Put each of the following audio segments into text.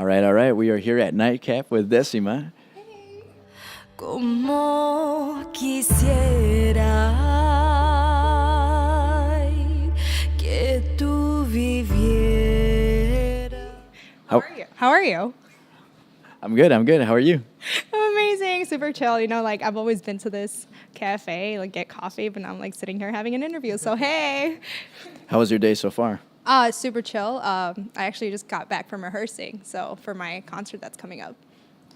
All right. We are here at Nightcap with Décima. Como quisiera ay, que tú vivieras. How How are you? I'm good. I'm good. How are you? I'm amazing, super chill. You know, like I've always been to this cafe, like get coffee, but now I'm like sitting here having an interview. So hey, How was your day so far? super chill. I actually just got back from rehearsing, so for my concert that's coming up.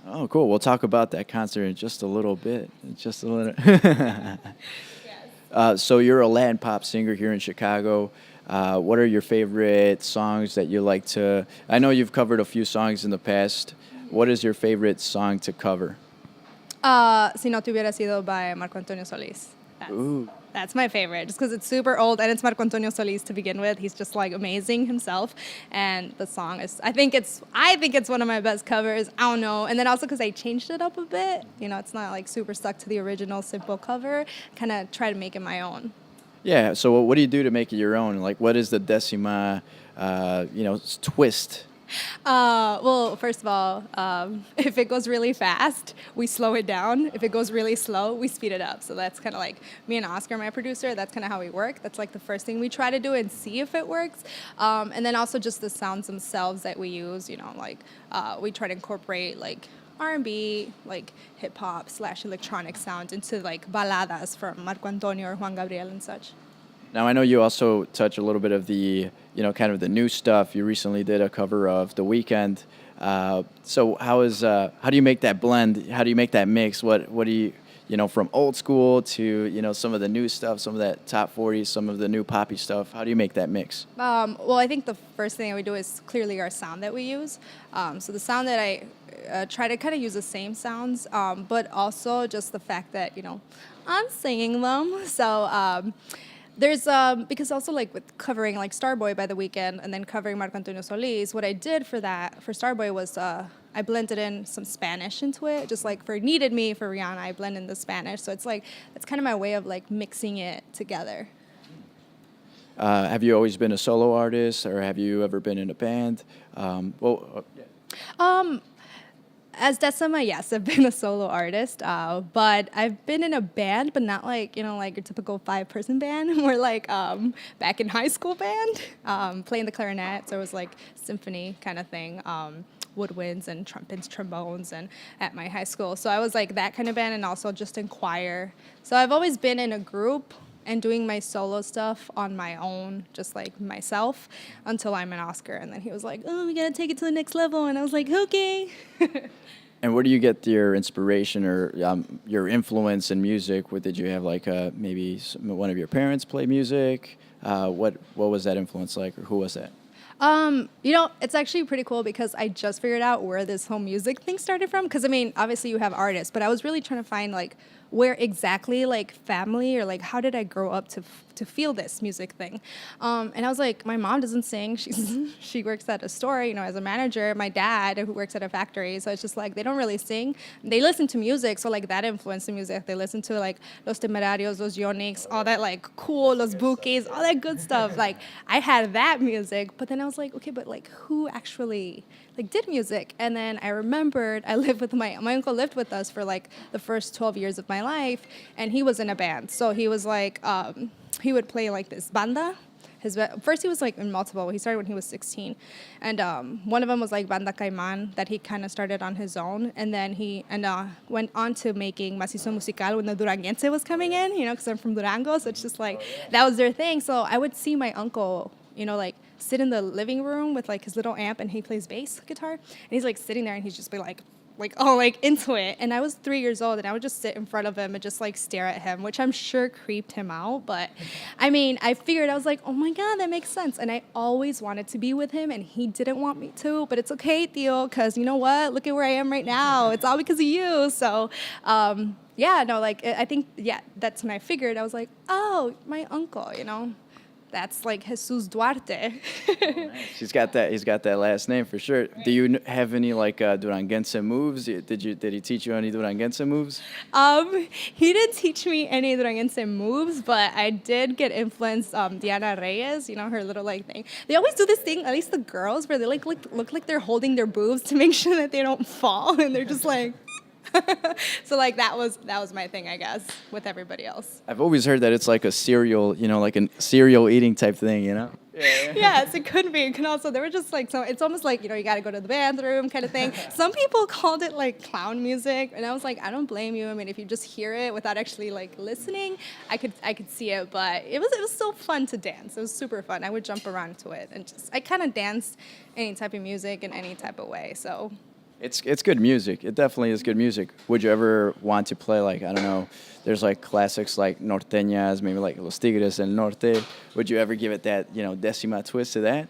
Oh, cool. We'll talk about that concert in just a little bit. Just a little. So you're a Latin pop singer here in Chicago. What are your favorite songs that you like to? I know you've covered a few songs in the past. What is your favorite song to cover? Si no te hubiera sido by Marco Antonio Solis. Ooh. That's my favorite, just because it's super old and it's Marco Antonio Solis to begin with. He's just like amazing himself, and the song is. I think it's one of my best covers. I don't know, and then also because I changed it up a bit. You know, it's not like super stuck to the original simple cover. Kind of try to make it my own. Yeah. So what do you do to make it your own? Like, what is the Decima, twist? Well, first of all, if it goes really fast, we slow it down. If it goes really slow, we speed it up. So that's kind of like me and Oscar, my producer, that's kind of how we work. That's like the first thing we try to do and see if it works. And then also just the sounds themselves that we use, you know, like we try to incorporate like R&B, like hip hop / electronic sound into like baladas from Marco Antonio or Juan Gabriel and such. Now I know you also touch a little bit of the, kind of the new stuff. You recently did a cover of The Weeknd. So how do you make that blend? How do you make that mix? What do you, from old school to, some of the new stuff, some of that top 40, some of the new poppy stuff? How do you make that mix? Well, I think the first thing that we do is clearly our sound that we use. So the sound that I try to kind of use the same sounds, but also just the fact that, I'm singing them. So there's because also like with covering like Starboy by The Weeknd and then covering Marco Antonio Solis, what I did for Starboy was I blended in some Spanish into it, just like for Needed Me for Rihanna, I blend in the Spanish. So it's like it's kind of my way of like mixing it together. Have you always been a solo artist, or have you ever been in a band? As Décima, yes, I've been a solo artist, but I've been in a band, but not like, like your typical 5-person band. More like back in high school band, playing the clarinet, so it was like symphony kind of thing, woodwinds and trumpets, trombones, and at my high school. So I was like that kind of band, and also just in choir. So I've always been in a group and doing my solo stuff on my own, just like myself, until I met Oscar. And then he was like, oh, we gotta take it to the next level. And I was like, okay. And where do you get your inspiration or your influence in music? What did you have, like maybe one of your parents play music? What was that influence like, or who was that? It's actually pretty cool because I just figured out where this whole music thing started from. Because, I mean, obviously you have artists, but I was really trying to find, like, where exactly, like, family or, like, how did I grow up to feel this music thing? And I was like, my mom doesn't sing. She works at a store, as a manager. My dad, who works at a factory. So it's just, like, they don't really sing. They listen to music, so, like, that influenced the music. They listen to, like, Los Temerarios, Los Yonix, all that, like, cool, Los Bukis, all that good stuff. Like, I had that music, but then I was like, okay, but, like, who actually like did music? And then I remembered I lived with my uncle lived with us for like the first 12 years of my life, and he was in a band. So he was like he would play like this banda. First he was like in multiple. He started when he was 16, and one of them was like Banda Caiman that he kind of started on his own, and then he went on to making Macizo Musical when the Duranguense was coming in, because I'm from Durango, so it's just like that was their thing. So I would see my uncle, like sit in the living room with like his little amp, and he plays bass guitar, and he's like sitting there and he's just be like into it. And I was 3 years old, and I would just sit in front of him and just like stare at him, which I'm sure creeped him out. But I mean, I figured, I was like, oh my God, that makes sense. And I always wanted to be with him, and he didn't want me to, but it's okay, Theo, because you know what? Look at where I am right now. It's all because of you. So, I think, that's when I figured. I was like, oh, my uncle, that's like Jesus Duarte. He's got that last name for sure. Do you have any like Duranguense moves? Did he teach you any Duranguense moves? He didn't teach me any Duranguense moves, but I did get influenced. Diana Reyes, you know, her little like thing. They always do this thing, at least the girls, where they like look like they're holding their boobs to make sure that they don't fall, and they're just like. So like that was my thing, I guess, with everybody else. I've always heard that it's like a cereal, you know, like a cereal eating type thing, you know? Yes, it could be. It can also, they were just like, so it's almost like, you know, you got to go to the bathroom kind of thing. Some people called it like clown music. And I was like, I don't blame you. I mean, if you just hear it without actually like listening, I could see it. But it was still fun to dance. It was super fun. I would jump around to it and I kind of danced any type of music in any type of way. So. It's good music. It definitely is good music. Would you ever want to play like, I don't know, there's like classics like norteñas, maybe like Los Tigres del Norte. Would you ever give it that, you know, Décima twist to that?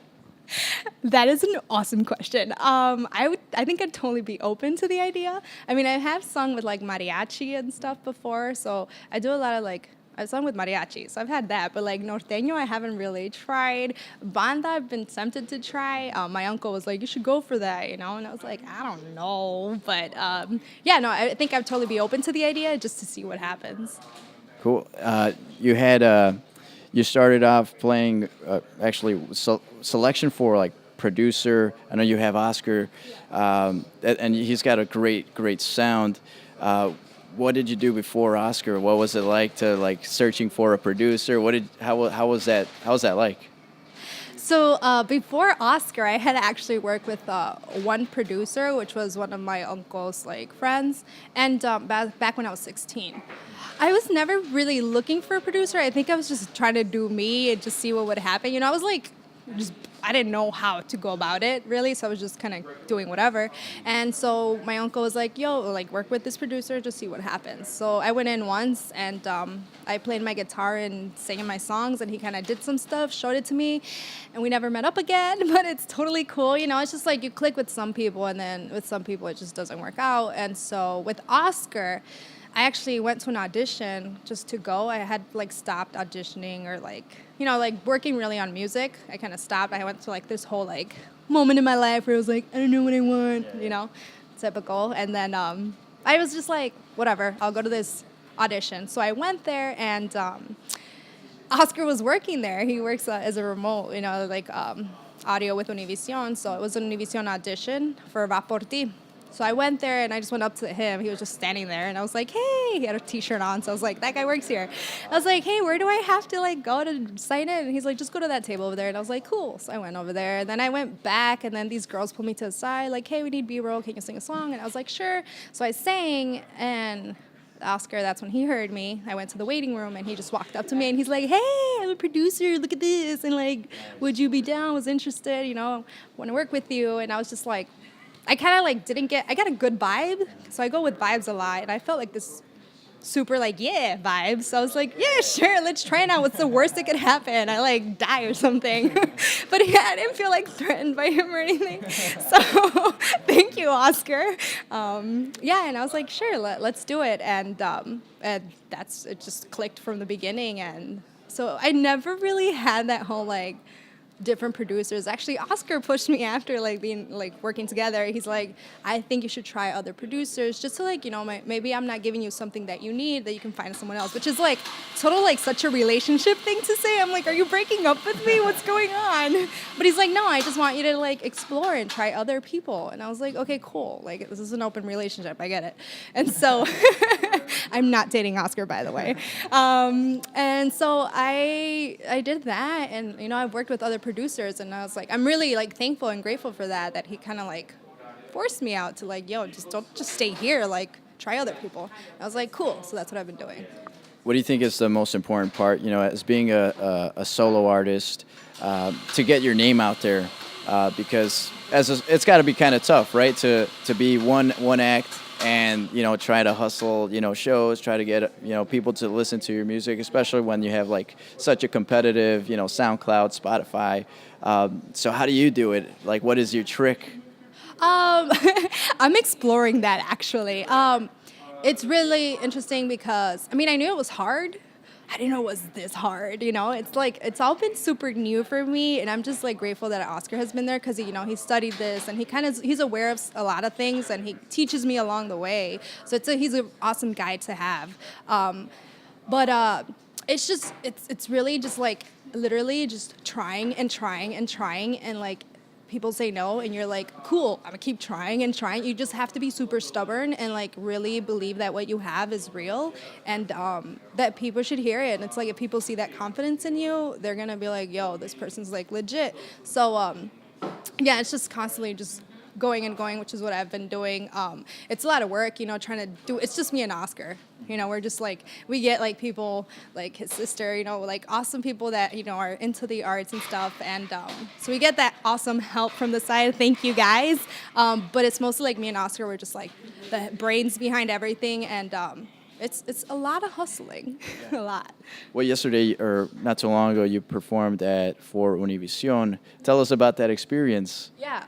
That is an awesome question. I think I'd totally be open to the idea. I mean, I have sung with like mariachi and stuff before, so I do a lot of like, I've sung with mariachi, so I've had that. But like norteño, I haven't really tried. Banda, I've been tempted to try. My uncle was like, you should go for that, you know? And I was like, I don't know. But yeah, no, I think I'd totally be open to the idea just to see what happens. Cool. You started off playing selection for like producer. I know you have Oscar, and he's got a great sound. What did you do before Oscar? What was it like to like searching for a producer? How was that like? So before Oscar, I had actually worked with one producer, which was one of my uncle's like friends, and back when I was 16. I was never really looking for a producer. I think I was just trying to do me and just see what would happen. You know, I was like, I didn't know how to go about it really, so I was just kind of doing whatever. And so my uncle was like, yo, like work with this producer, just see what happens. So I went in once and I played my guitar and sang my songs, and he kind of did some stuff, showed it to me, and we never met up again, but it's totally cool. You know, it's just like you click with some people, and then with some people it just doesn't work out. And so with Oscar, I actually went to an audition just to go. I had like stopped auditioning or like, you know, like working really on music. I kind of stopped. I went to like this whole like moment in my life where I was like, I don't know what I want, you know, typical. And then I was just like, whatever, I'll go to this audition. So I went there, and Oscar was working there. He works as a remote, you know, like audio with Univision. So it was an Univision audition for Va Por Ti. So I went there and I just went up to him. He was just standing there, and I was like, hey, he had a t-shirt on. So I was like, that guy works here. I was like, hey, where do I have to like go to sign in? And he's like, just go to that table over there. And I was like, cool. So I went over there, and then I went back, and then these girls pulled me to the side like, hey, we need B-roll. Can you sing a song? And I was like, sure. So I sang, and Oscar, that's when he heard me. I went to the waiting room, and he just walked up to me, and he's like, hey, I'm a producer. Look at this. And like, would you be down? Was interested, you know, want to work with you. And I was just like, I kind of like I got a good vibe, so I go with vibes a lot, and I felt like this super like, yeah, vibes. So I was like, yeah, sure, let's try it out. What's the worst that could happen? I like die or something. But yeah, I didn't feel like threatened by him or anything. So thank you, Oscar. Yeah, and I was like, sure, let's do it. And it just clicked from the beginning. And so I never really had that whole like, different producers. Actually, Oscar pushed me after like being like working together. He's like, I think you should try other producers just to like, you know, maybe I'm not giving you something that you need, that you can find someone else, which is like total like such a relationship thing to say. I'm like, are you breaking up with me? What's going on? But he's like, no, I just want you to like explore and try other people. And I was like, okay, cool. Like this is an open relationship. I get it. And so I'm not dating Oscar, by the way. And so I did that, and you know, I've worked with other producers, and I was like, I'm really like thankful and grateful for that he kind of like forced me out to like, yo, don't just stay here, like try other people. And I was like, cool. So that's what I've been doing. What do you think is the most important part, you know, as being a solo artist, to get your name out there? Because it's got to be kind of tough, right? To be one act and, you know, try to hustle, you know, shows, try to get, you know, people to listen to your music, especially when you have like such a competitive, you know, SoundCloud, Spotify. So how do you do it? Like, what is your trick? I'm exploring that actually. It's really interesting because, I mean, I knew it was hard. I didn't know it was this hard, you know? It's like, it's all been super new for me, and I'm just like grateful that Oscar has been there because, you know, he studied this and he's aware of a lot of things and he teaches me along the way. So he's an awesome guy to have. But it's really just like literally just trying and trying and trying and like people say no and you're like, cool, I'm gonna keep trying and trying. You just have to be super stubborn and like really believe that what you have is real and that people should hear it. And it's like if people see that confidence in you, they're gonna be like, yo, this person's like legit. So yeah, it's just constantly just going and going, which is what I've been doing. It's a lot of work, you know, trying to do, it's just me and Oscar. You know, we're just like, we get like people like his sister, you know, like awesome people that, you know, are into the arts and stuff. And so we get that awesome help from the side. Thank you guys. But it's mostly like me and Oscar. We're just like the brains behind everything. And it's a lot of hustling, a lot. Well, yesterday or not too long ago, you performed at for Univision. Tell us about that experience. Yeah.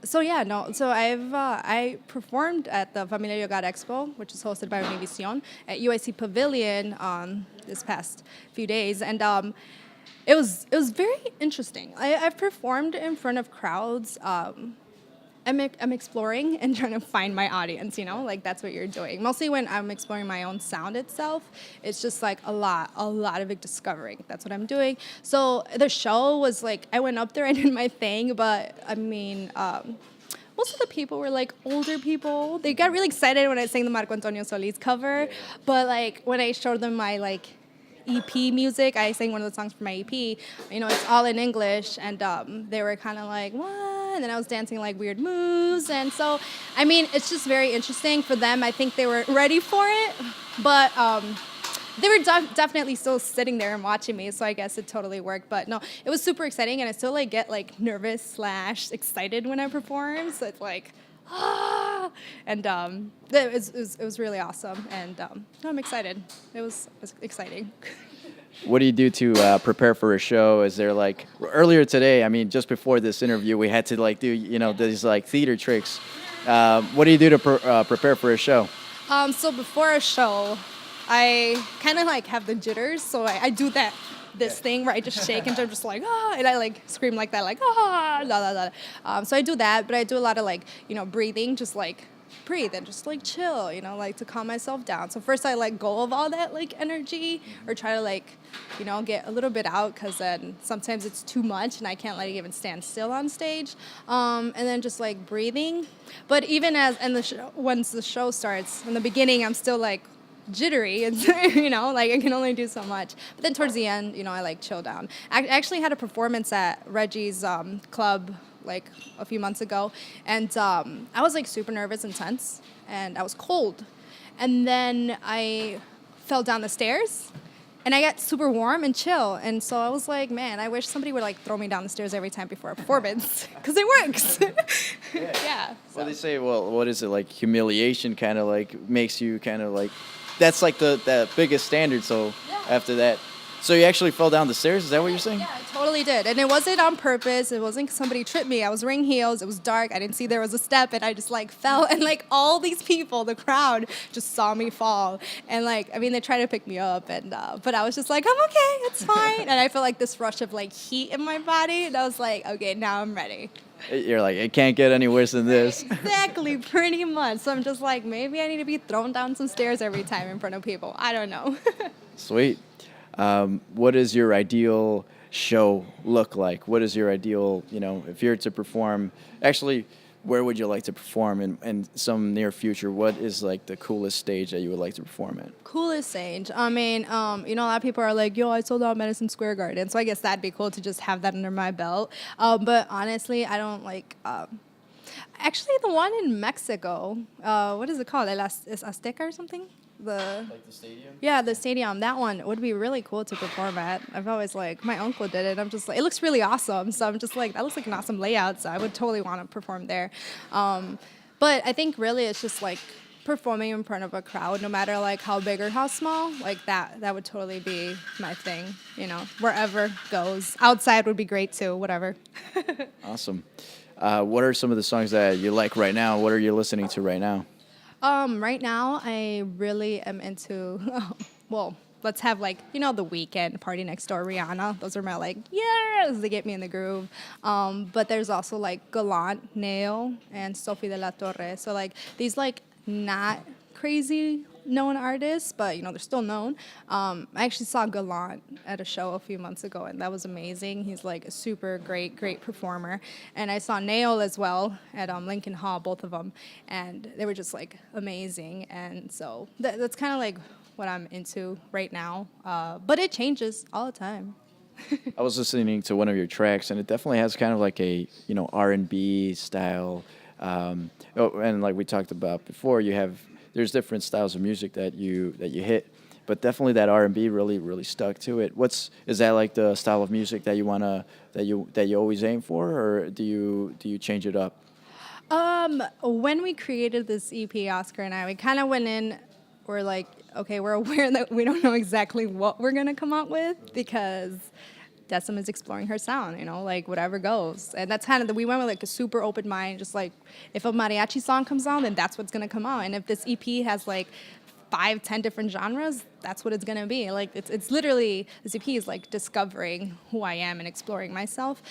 So I performed at the Familia Yogar Expo, which is hosted by Univision at UIC Pavilion this past few days, and it was very interesting. I've performed in front of crowds. I'm exploring and trying to find my audience, you know, like that's what you're doing. Mostly when I'm exploring my own sound itself, it's just like a lot of discovering. That's what I'm doing. So the show was like, I went up there and did my thing, but I mean, most of the people were like older people. They got really excited when I sang the Marco Antonio Solis cover, but like when I showed them my like EP music, I sang one of the songs from my EP, you know, it's all in English, and they were kind of like, what? And then I was dancing like weird moves, and so, I mean, it's just very interesting for them. I think they were ready for it, but they were definitely still sitting there and watching me, so I guess it totally worked. But no, it was super exciting, and I still like get like nervous / excited when I perform, so it's like, and it was really awesome, and no, I'm excited. It was exciting. What do you do to prepare for a show? Is there like earlier today? I mean, just before this interview, we had to like do these like theater tricks. What do you do to prepare for a show? So before a show, I kind of like have the jitters, so I do this thing where I just shake and I'm just like, and I like scream like that, like, la, la, la. So I do that, but I do a lot of like, you know, breathing, just like breathe and just like chill, you know, like to calm myself down. So first I let go of all that like energy or try to like, you know, get a little bit out because then sometimes it's too much and I can't like even stand still on stage. And then just like breathing. But even once the show starts, in the beginning I'm still like jittery and you know, like I can only do so much, but then towards the end, you know, I like chill down. I actually had a performance at Reggie's club like a few months ago, and I was like super nervous and tense, and I was cold, and then I fell down the stairs and I got super warm and chill, and so I was like, man, I wish somebody would like throw me down the stairs every time before a performance because it works. Yeah. Well, they say, well, what is it, like humiliation kind of like makes you kind of like, that's like the biggest standard. So after that, so you actually fell down the stairs? Is that what you're saying? Yeah, I totally did. And it wasn't on purpose. It wasn't 'cause somebody tripped me. I was wearing heels. It was dark. I didn't see there was a step. And I just like fell. And like all these people, the crowd, just saw me fall. And like, I mean, they tried to pick me up. And but I was just like, I'm okay. It's fine. And I felt like this rush of like heat in my body. And I was like, okay, now I'm ready. You're like, it can't get any worse than this. Exactly, pretty much. So I'm just like, maybe I need to be thrown down some stairs every time in front of people. I don't know. Sweet. What does your ideal show look like? What is your ideal, you know, if you're to perform, actually, where would you like to perform in some near future? What is like the coolest stage that you would like to perform at? Coolest stage. I mean, you know, a lot of people are like, yo, I sold out Madison Square Garden. So I guess that'd be cool to just have that under my belt. But honestly, I don't like, actually the one in Mexico, what is it called? Is Azteca or something? Like the stadium? Yeah, the stadium. That one would be really cool to perform at. I've always like, my uncle did it. I'm just like, it looks really awesome. So I'm just like, that looks like an awesome layout. So I would totally want to perform there. But I think really it's just like performing in front of a crowd, no matter like how big or how small, like that would totally be my thing, you know, wherever goes. Outside would be great too, whatever. Awesome. What are some of the songs that you like right now? What are you listening to right now? Right now, I really am into, well, let's have like, The Weeknd, Party Next Door, Rihanna. Those are my like, yes, they get me in the groove. But there's also like Gallant, Nail, and Sophie de la Torre. So like these like not crazy known artists, but they're still known. I actually saw Gallant at a show a few months ago, and that was amazing. He's like a super great performer. And I saw Nail as well at Lincoln Hall, both of them, and they were just like amazing. And so that's kind of like what I'm into right now, but it changes all the time. I was listening to one of your tracks, and it definitely has kind of like a R&B style. And like we talked about before, there's different styles of music that you hit, but definitely that R&B really stuck to it. Is that like the style of music that you always aim for, or do you change it up? When we created this EP, Oscar and I, we kind of went in. We're like, okay, we're aware that we don't know exactly what we're gonna come out with because Décima is exploring her sound, like whatever goes. And that's kind of we went with like a super open mind, just like if a mariachi song comes out, then that's what's gonna come out. And if this EP has like 5-10 different genres, that's what it's gonna be. Like it's literally, this EP is like discovering who I am and exploring myself.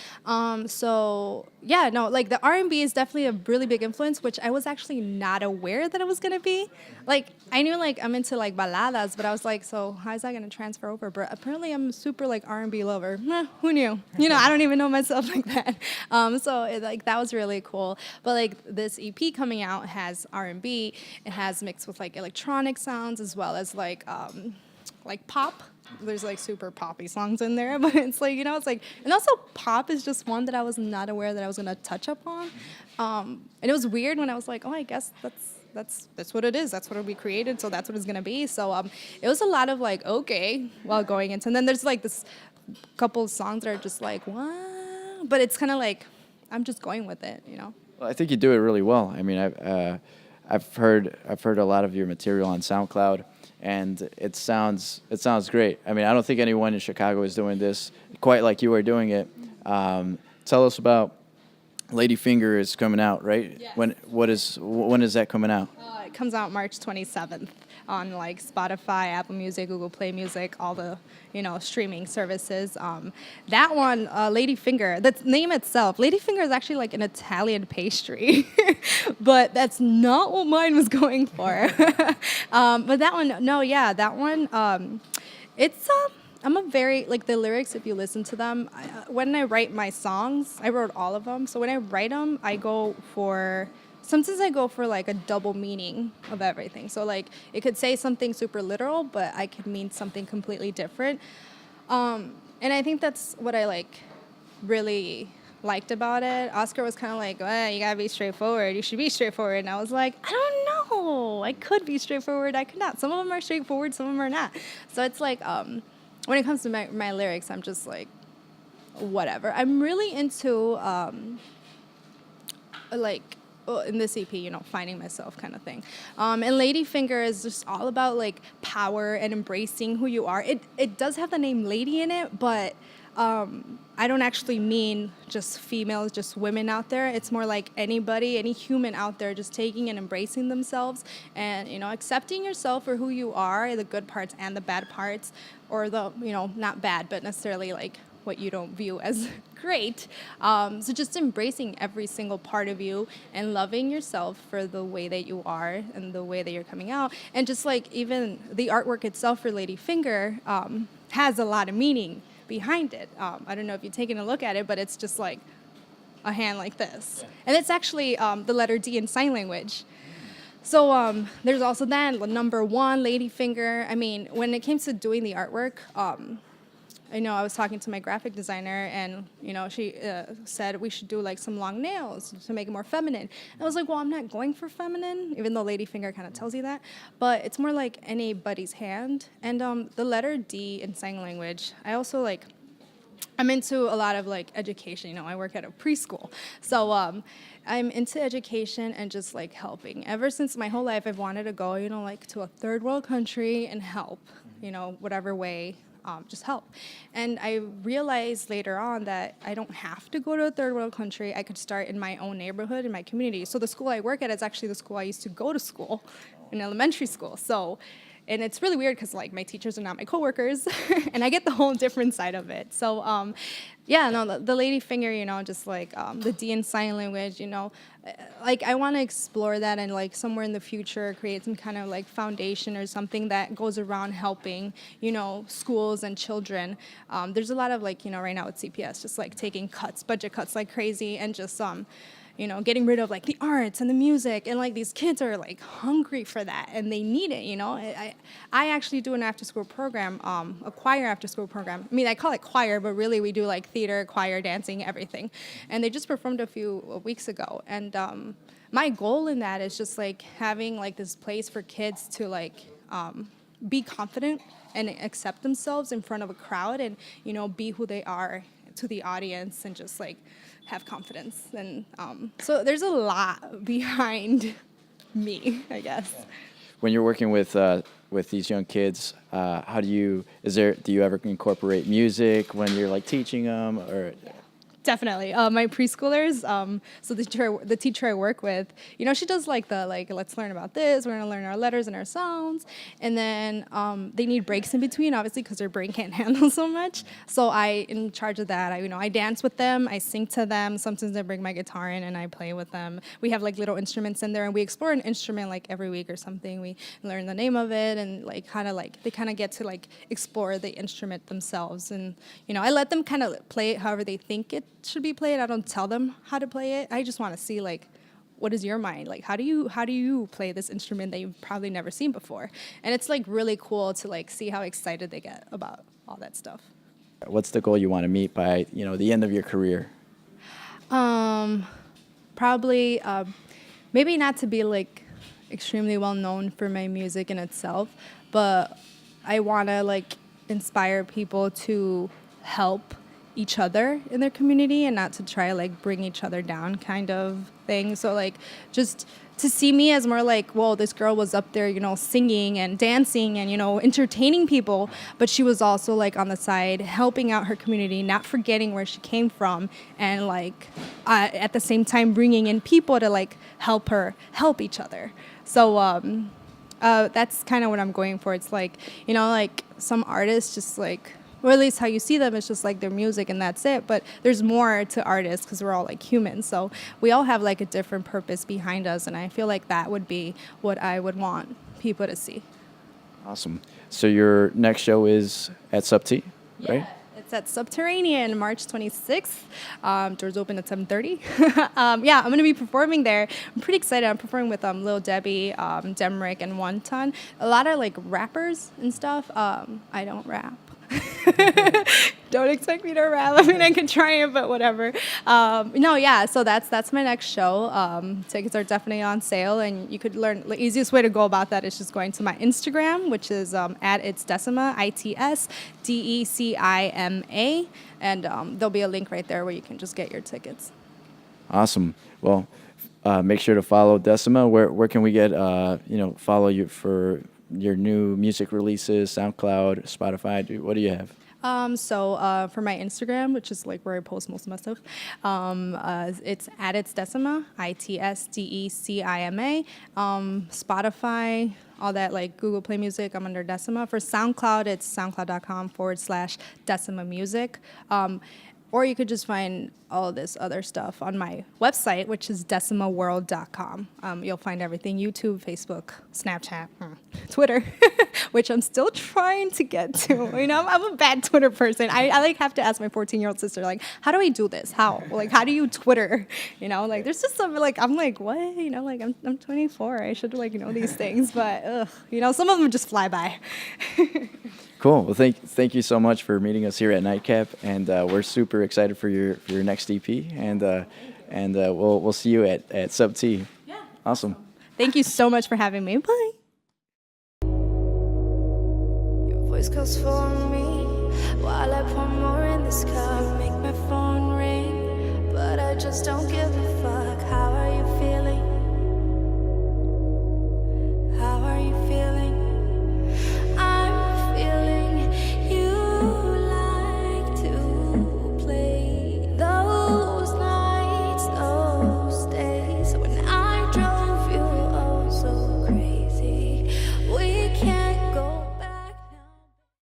So yeah, no, like the R&B is definitely a really big influence, which I was actually not aware that it was gonna be. Like I knew like I'm into like baladas, but I was like, so how is that gonna transfer over? But apparently I'm super like R&B lover. Who knew? I don't even know myself like that. Like that was really cool. But like this EP coming out has R&B. It has mixed with like electronic sounds as well as like pop. There's like super poppy songs in there, but it's like, it's like, and also pop is just one that I was not aware that I was gonna touch up on. And it was weird when I was like, oh, I guess that's what it is. That's what we created, so that's what it's gonna be. So it was a lot of like, okay, while going into, and then there's like this couple of songs that are just like, what? But it's kind of like, I'm just going with it, Well, I think you do it really well. I mean, I've heard a lot of your material on SoundCloud, and it sounds great. I mean, I don't think anyone in Chicago is doing this quite like you are doing it. Tell us about Ladyfinger is coming out, right? Yes. When is that coming out? It comes out March 27th on like Spotify, Apple Music, Google Play Music, all the streaming services. That one, Ladyfinger, the name itself, Ladyfinger is actually like an Italian pastry, but that's not what mine was going for. But that one, no, yeah, that one, it's I'm a very, like the lyrics, if you listen to them, when I write my songs, I wrote all of them. So when I write them, sometimes I go for like a double meaning of everything. So like it could say something super literal, but I could mean something completely different. And I think that's what I like really liked about it. Oscar was kind of like, well, you gotta be straightforward. You should be straightforward. And I was like, I don't know. I could be straightforward. I could not. Some of them are straightforward. Some of them are not. So it's like, when it comes to my lyrics, I'm just like, whatever. I'm really into in this EP, finding myself kind of thing. And Ladyfinger is just all about like power and embracing who you are. It does have the name Lady in it, but I don't actually mean just females, just women out there. It's more like anybody, any human out there just taking and embracing themselves and, accepting yourself for who you are, the good parts and the bad parts, or the, not bad, but necessarily like what you don't view as great. So just embracing every single part of you and loving yourself for the way that you are and the way that you're coming out. And just like even the artwork itself for Ladyfinger has a lot of meaning behind it. I don't know if you've taken a look at it, but it's just like a hand like this. Yeah. And it's actually the letter D in sign language. So there's also that, number 1, Ladyfinger. I mean, when it came to doing the artwork, I know I was talking to my graphic designer, and she said we should do like some long nails to make it more feminine. And I was like, well, I'm not going for feminine, even though Ladyfinger kind of tells you that, but it's more like anybody's hand. And the letter D in sign language, I also like. I'm into a lot of like education. I work at a preschool, so I'm into education and just like helping. Ever since my whole life, I've wanted to go, like to a third world country and help, whatever way. Just help. And I realized later on that I don't have to go to a third world country. I could start in my own neighborhood, in my community. So the school I work at is actually the school I used to go to school, in elementary school. So and it's really weird because like my teachers are not my coworkers, and I get the whole different side of it. So yeah, no, the lady finger, you know, just like the D in sign language, you know, like I want to explore that and like somewhere in the future create some kind of like foundation or something that goes around helping, you know, schools and children. There's a lot of like, you know, right now with CPS, just like taking cuts, budget cuts like crazy, and just you know, getting rid of like the arts and the music, and like these kids are like hungry for that and they need it, you know. I actually do an after school program, a choir after school program. I mean, I call it choir, but really we do like theater, choir, dancing, everything. And they just performed a few weeks ago. And my goal in that is just like having like this place for kids to like be confident and accept themselves in front of a crowd, and, you know, be who they are to the audience, and just like have confidence. And so there's a lot behind me, I guess. When you're working with these young kids, how do you ever incorporate music when you're like teaching them, or? Definitely. My preschoolers, so the teacher I work with, you know, she does like let's learn about this. We're going to learn our letters and our sounds. And then they need breaks in between, obviously, because their brain can't handle so much. So in charge of that, I dance with them. I sing to them. Sometimes I bring my guitar in and I play with them. We have like little instruments in there, and we explore an instrument like every week or something. We learn the name of it, and like they kind of get to like explore the instrument themselves. And, you know, I let them kind of play it however they think it should be played. I don't tell them how to play it. I just want to see like, what is your mind? Like, how do you play this instrument that you've probably never seen before? And it's like really cool to like see how excited they get about all that stuff. What's the goal you want to meet by, you know, the end of your career? Probably maybe not to be like extremely well known for my music in itself, but I want to like inspire people to help each other in their community, and not to try like bring each other down kind of thing. So like just to see me as more like, whoa, this girl was up there, you know, singing and dancing and, you know, entertaining people, but she was also like on the side helping out her community, not forgetting where she came from, and like at the same time bringing in people to like help her help each other. So that's kind of what I'm going for. It's like, you know, like some artists just like, or at least how you see them, it's just like their music and that's it. But there's more to artists because we're all like humans. So we all have like a different purpose behind us. And I feel like that would be what I would want people to see. Awesome. So your next show is at Sub T, right? Yeah, it's at Subterranean, March 26th. Doors open at 7:30. Yeah, I'm going to be performing there. I'm pretty excited. I'm performing with Lil Debbie, Demrick, and One Ton. A lot of like rappers and stuff. I don't rap. Don't expect me to rap. I mean, I can try it, but whatever. No, yeah. So that's my next show. Tickets are definitely on sale, and you could learn. The easiest way to go about that is just going to my Instagram, which is at It's Décima, ITSDECIMA, and there'll be a link right there where you can just get your tickets. Awesome. Well, make sure to follow Décima. Where can we get follow you for your new music releases? SoundCloud, Spotify. What do you have? So for my Instagram, which is like where I post most of my stuff, it's at It's Décima, ITSDECIMA. Spotify, all that, like Google Play Music, I'm under Décima. For SoundCloud, it's soundcloud.com/Décima Music. Or you could just find all this other stuff on my website, which is decimaworld.com. You'll find everything: YouTube, Facebook, Snapchat, Twitter, which I'm still trying to get to. You know, I'm a bad Twitter person. I like have to ask my 14-year-old sister, like, how do I do this? How? Like, how do you Twitter? You know, like, there's just some, like, I'm like, what? You know, like, I'm 24. I should, like, know these things. But, you know, some of them just fly by. Cool. Well, thank you so much for meeting us here at Nightcap, and we're super excited for your next EP, and we'll see you at Sub T. Yeah. Awesome. Thank you so much for having me. Bye. Your voice calls for me while I pour more in this cup, make my phone ring, but I just don't give a